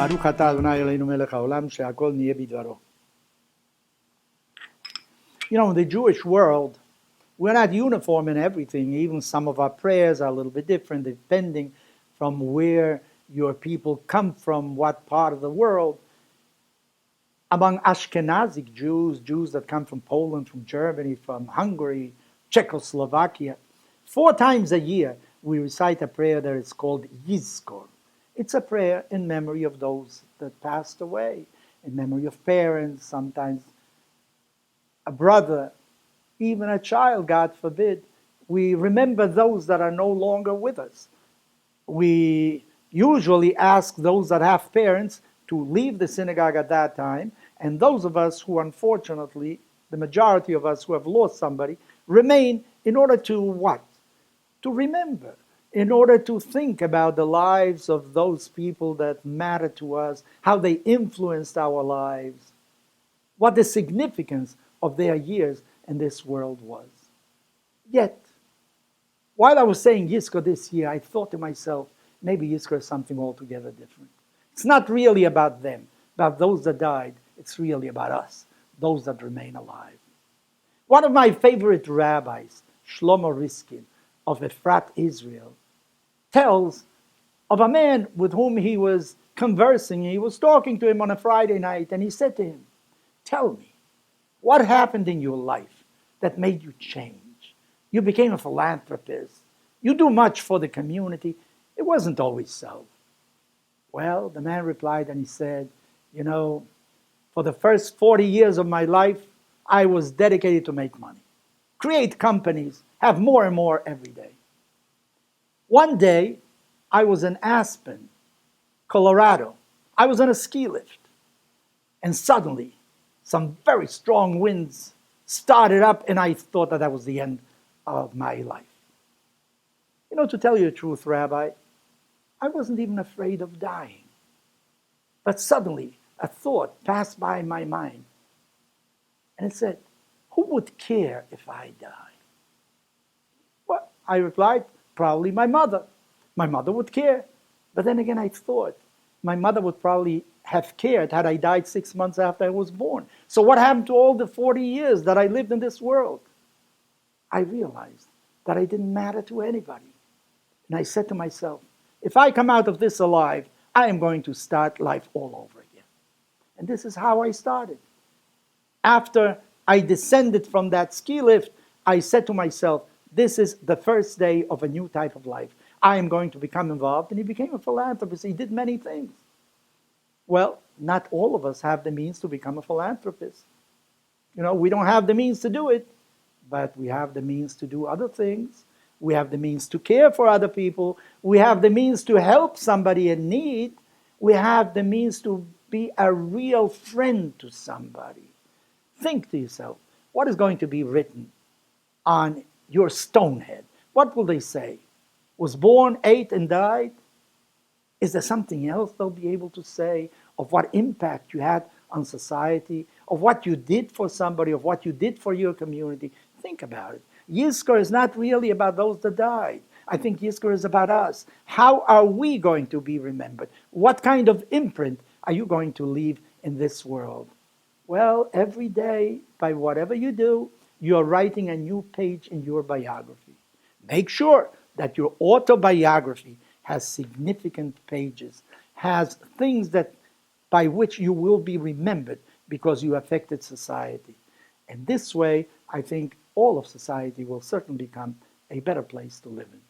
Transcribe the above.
ברוך אתה אדוני אלוהינו מלך העולם שהכל נהיה בדברו. You know, in the Jewish world, we're not uniform in everything. Even some of our prayers are a little bit different depending from where your people come from, what part of the world. Among Ashkenazic Jews, Jews that come from Poland, from Germany, from Hungary, Czechoslovakia, 4 times a year we recite a prayer that is called Yizkor. It's a prayer in memory of those that passed away, in memory of parents, sometimes a brother, even a child, God forbid. We remember those that are no longer with us. We usually ask those that have parents to leave the synagogue at that time, and those of us who, unfortunately, the majority of us who have lost somebody, remain in order to what? To remember, in order to think about the lives of those people that matter to us, how they influenced our lives, what the significance of their years in this world was. Yet, while I was saying Yizkor this year, I thought to myself, maybe Yizkor is something altogether different. It's not really about them, about those that died. It's really about us, those that remain alive. One of my favorite rabbis, Shlomo Riskin of Efrat, Israel, tells of a man with whom he was conversing. He was talking to him on a Friday night, and he said to him, "Tell me, what happened in your life that made you change? You became a philanthropist. You do much for the community. It wasn't always so." Well, the man replied and he said, "You know, for the first 40 years of my life, I was dedicated to make money, create companies, have more and more every day. One day, I was in Aspen, Colorado. I was on a ski lift, and suddenly, some very strong winds started up, and I thought that was the end of my life. You know, to tell you the truth, Rabbi, I wasn't even afraid of dying. But suddenly, a thought passed by my mind, and it said, who would care if I die? Well, I replied, probably my mother. My mother would care. But then again, I thought, my mother would probably have cared had I died 6 months after I was born. So what happened to all the 40 years that I lived in this world? I realized that I didn't matter to anybody. And I said to myself, if I come out of this alive, I am going to start life all over again. And this is how I started. After I descended from that ski lift, I said to myself, this is the first day of a new type of life. I am going to become involved. And he became a philanthropist. He did many things. Well, not all of us have the means to become a philanthropist. You know, we don't have the means to do it, but we have the means to do other things. We have the means to care for other people. We have the means to help somebody in need. We have the means to be a real friend to somebody. Think to yourself, what is going to be written on your stone head? What will they say? Was born, ate, and died? Is there something else they'll be able to say of what impact you had on society, of what you did for somebody, of what you did for your community? Think about it. Yizkor is not really about those that died. I think Yizkor is about us. How are we going to be remembered? What kind of imprint are you going to leave in this world? Well, every day, by whatever you do, you're writing a new page in your biography. Make sure that your autobiography has significant pages, has things that by which you will be remembered because you affected society. And this way, I think all of society will certainly become a better place to live in.